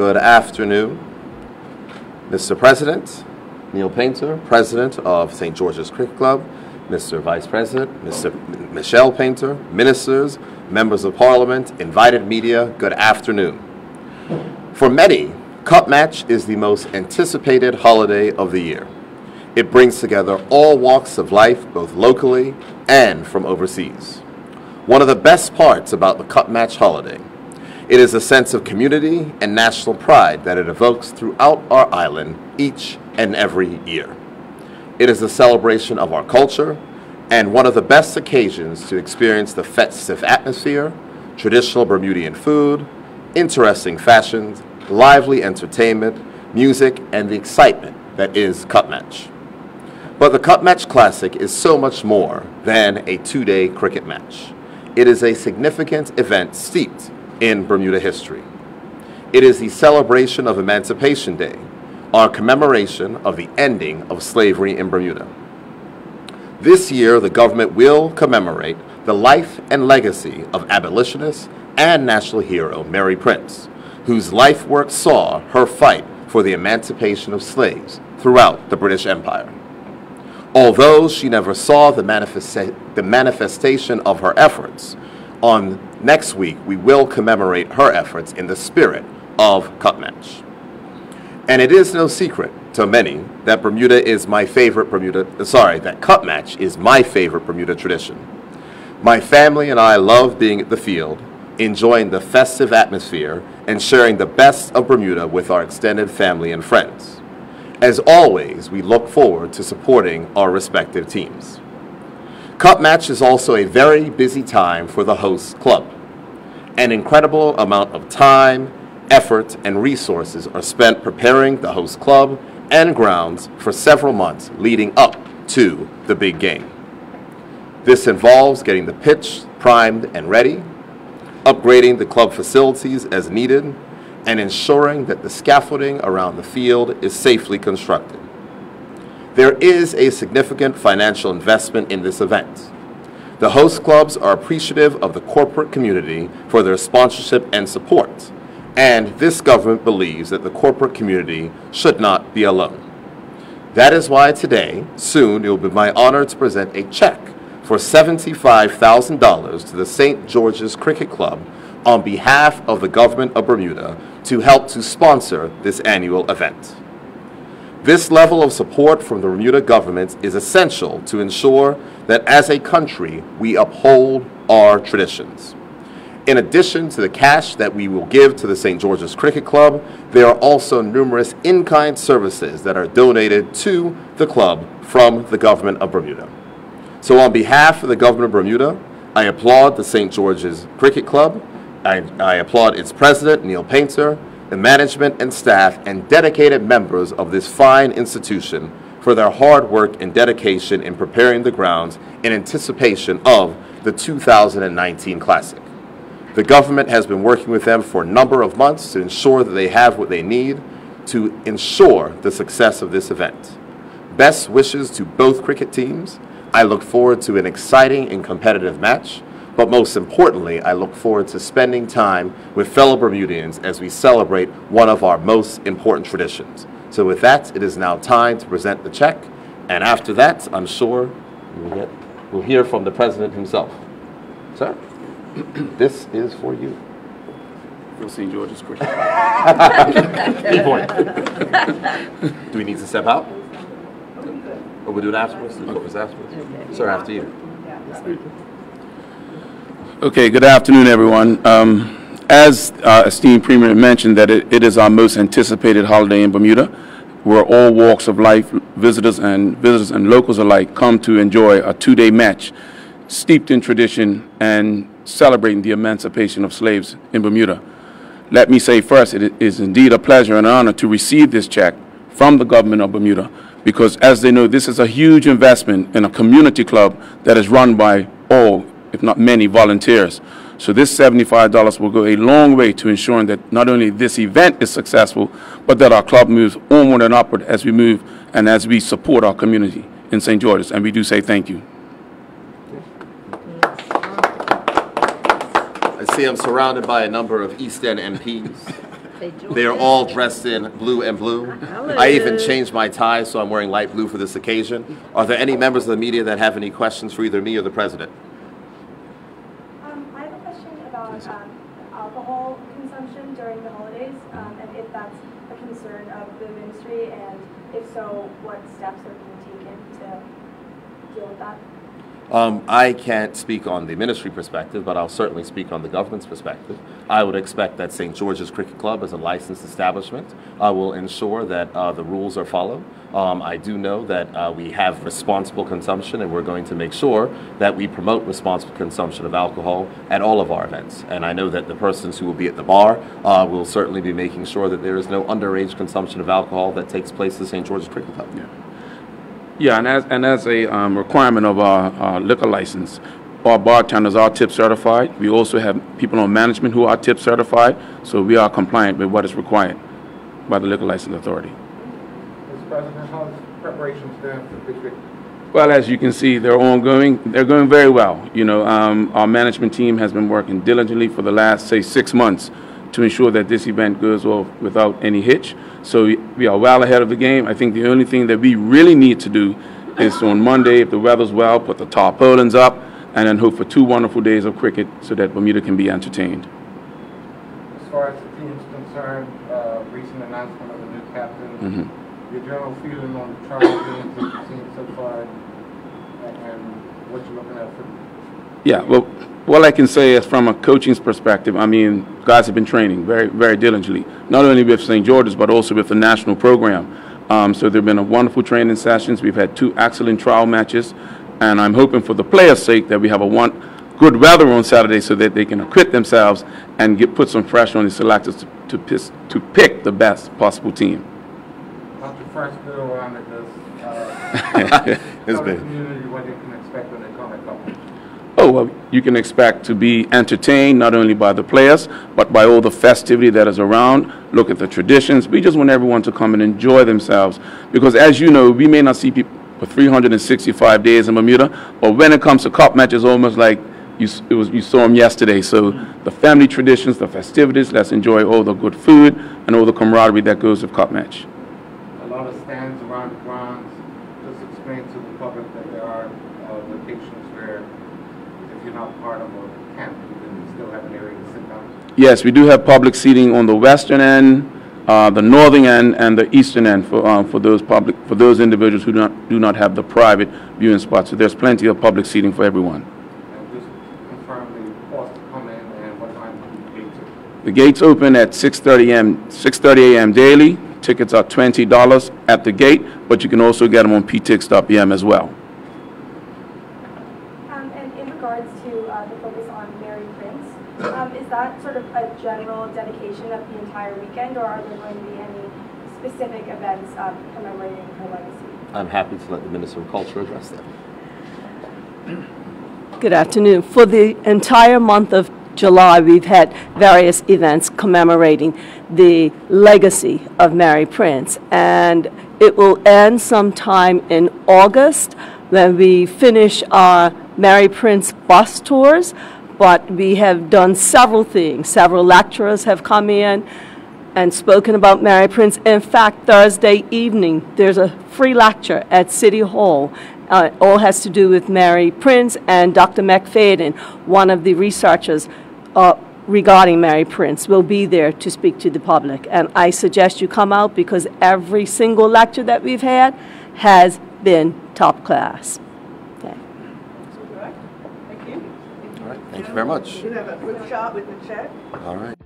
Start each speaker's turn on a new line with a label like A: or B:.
A: Good afternoon, Mr. President, Neil Painter, President of St. George's Cricket Club, Mr. Vice President, Mr. Michelle Painter, ministers, members of Parliament, invited media, good afternoon. For many, Cup Match is the most anticipated holiday of the year. It brings together all walks of life, both locally and from overseas. One of the best parts about the Cup Match holiday, it is a sense of community and national pride that it evokes throughout our island each and every year. It is a celebration of our culture and one of the best occasions to experience the festive atmosphere, traditional Bermudian food, interesting fashions, lively entertainment, music, and the excitement that is Cup Match. But the Cup Match Classic is so much more than a two-day cricket match. It is a significant event steeped in Bermuda history. It is the celebration of Emancipation Day, our commemoration of the ending of slavery in Bermuda. This year, the government will commemorate the life and legacy of abolitionist and national hero Mary Prince, whose life work saw her fight for the emancipation of slaves throughout the British Empire. Although she never saw the manifestation of her efforts, on next week we will commemorate her efforts in the spirit of Cup Match. And it is no secret to many that Cup Match is my favorite Bermuda tradition. My family and I love being at the field, enjoying the festive atmosphere, and sharing the best of Bermuda with our extended family and friends. As always, we look forward to supporting our respective teams. Cup Match is also a very busy time for the host club. An incredible amount of time, effort, and resources are spent preparing the host club and grounds for several months leading up to the big game. This involves getting the pitch primed and ready, upgrading the club facilities as needed, and ensuring that the scaffolding around the field is safely constructed. There is a significant financial investment in this event. The host clubs are appreciative of the corporate community for their sponsorship and support, and this government believes that the corporate community should not be alone. That is why today, soon, it will be my honor to present a check for $75,000 to the St. George's Cricket Club on behalf of the government of Bermuda to help to sponsor this annual event. This level of support from the Bermuda government is essential to ensure that as a country we uphold our traditions. In addition to the cash that we will give to the St. George's Cricket Club, there are also numerous in-kind services that are donated to the club from the government of Bermuda. So on behalf of the government of Bermuda, I applaud the St. George's Cricket Club. I applaud its president, Neil Painter, the management and staff, and dedicated members of this fine institution for their hard work and dedication in preparing the grounds in anticipation of the 2019 Classic. The government has been working with them for a number of months to ensure that they have what they need to ensure the success of this event. Best wishes to both cricket teams. I look forward to an exciting and competitive match. But most importantly, I look forward to spending time with fellow Bermudians as we celebrate one of our most important traditions. So with that, it is now time to present the check. And after that, I'm sure we'll hear from the president himself. Sir, this is for you.
B: For St. George's Cricket.
A: Key point. Do we need to step out? Or we'll do it afterwards? Afterwards? Sir, after you.
B: Okay, good afternoon, everyone. As esteemed Premier mentioned, that it is our most anticipated holiday in Bermuda, where all walks of life, visitors and locals alike, come to enjoy a two-day match steeped in tradition and celebrating the emancipation of slaves in Bermuda. Let me say first, it is indeed a pleasure and honor to receive this check from the government of Bermuda, because as they know, this is a huge investment in a community club that is run by all, if not many, volunteers. So this $75 will go a long way to ensuring that not only this event is successful, but that our club moves onward and upward as we move and as we support our community in St. George's. And we do say thank you.
A: I see I'm surrounded by a number of East End MPs. They are all dressed in blue and blue. I even changed my tie, so I'm wearing light blue for this occasion. Are there any members of the media that have any questions for either me or the president?
C: I have a question about alcohol consumption during the holidays, and if that's a concern of the ministry, and if so, what steps are being taken to deal with that?
A: I can't speak on the ministry perspective, but I'll certainly speak on the government's perspective. I would expect that St. George's Cricket Club, as a licensed establishment, will ensure that the rules are followed. I do know that we have responsible consumption, and we're going to make sure that we promote responsible consumption of alcohol at all of our events. And I know that the persons who will be at the bar will certainly be making sure that there is no underage consumption of alcohol that takes place at St. George's Cricket Club.
B: Yeah, and as a requirement of our liquor license, our bartenders are tip certified. We also have people on management who are tip certified, so we are compliant with what is required by the Liquor License Authority.
D: Mr. President, how is preparations doing for Big Victory?
B: Well, as you can see, they're ongoing. They're going very well. You know, our management team has been working diligently for the last, say, 6 months to ensure that this event goes off without any hitch. So we are well ahead of the game. I think the only thing that we really need to do is on Monday, if the weather's well, put the tarpaulins up and then hope for 2 wonderful days of cricket so that Bermuda can be entertained.
D: As far as the team is concerned, recent announcement of the new captain, your general feeling on the trial games that you've seen so far and what you're looking at for?
B: Yeah, well, what I can say is from a coaching's perspective, I mean, guys have been training very, very diligently, not only with St. George's, but also with the national program. So there have been wonderful training sessions. We've had 2 excellent trial matches, and I'm hoping for the players' sake that we have good weather on Saturday so that they can acquit themselves and put some pressure on the selectors to pick the best possible team.
D: How's your first go around at this?
A: It's been.
D: Community, what they can expect when they come at Govt?
B: Oh, well, you can expect to be entertained not only by the players, but by all the festivity that is around. Look at the traditions. We just want everyone to come and enjoy themselves. Because as you know, we may not see people for 365 days in Bermuda, but when it comes to cup matches, almost like you saw them yesterday. So the family traditions, the festivities, let's enjoy all the good food and all the camaraderie that goes with cup match.
D: A lot of stands around the grounds. Just explain to the public that there are locations where if you're not part of a camp, you can still have an area to sit down.
B: Yes, we do have public seating on the western end, the northern end, and the eastern end for those individuals who do not have the private viewing spots. So there's plenty of public seating for everyone.
D: And just confirm the cost to come in and what time the gates open.
B: The gates open at 6:30 a.m. daily. Tickets are $20 at the gate, but you can also get them on ptix.bm as well.
C: And in regards to the focus on Mary Prince, is that sort of a general dedication of the entire weekend, or are there going to be any specific events commemorating her legacy?
A: I'm happy to let the Minister of Culture address that.
E: Good afternoon. For the entire month of July, we've had various events commemorating the legacy of Mary Prince, and it will end sometime in August when we finish our Mary Prince bus tours. But we have done several things. Several lecturers have come in and spoken about Mary Prince. In fact, Thursday evening, there's a free lecture at City Hall. All has to do with Mary Prince, and Dr. McFadden, one of the researchers regarding Mary Prince, will be there to speak to the public. And I suggest you come out because every single lecture that we've had has been top class. Okay.
A: Thank you very much.
F: You have a good shot with the check.
A: All right.